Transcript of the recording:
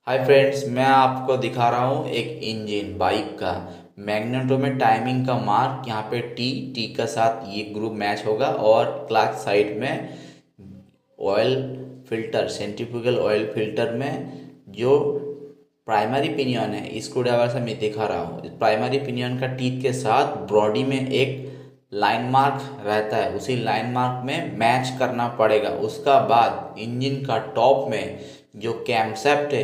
Hi friends, मैं आपको दिखा रहा हूँ एक इंजन बाइक का। मैग्नेटो में टाइमिंग का मार्क यहाँ पे टी टी का साथ ये ग्रुप मैच होगा और क्लच साइड में oil filter, centrifugal oil filter में जो प्राइमरी पिनियन है, स्क्रू ड्राइवर से मैं दिखा रहा हूँ। प्राइमरी पिनियन का टीथ के साथ बॉडी में एक लाइन मार्क रहता है, उसी लाइन मार्क में मैच करना पड़ेगा। उसका बाद इंजन का टॉप में जो कैमसेप्ट है,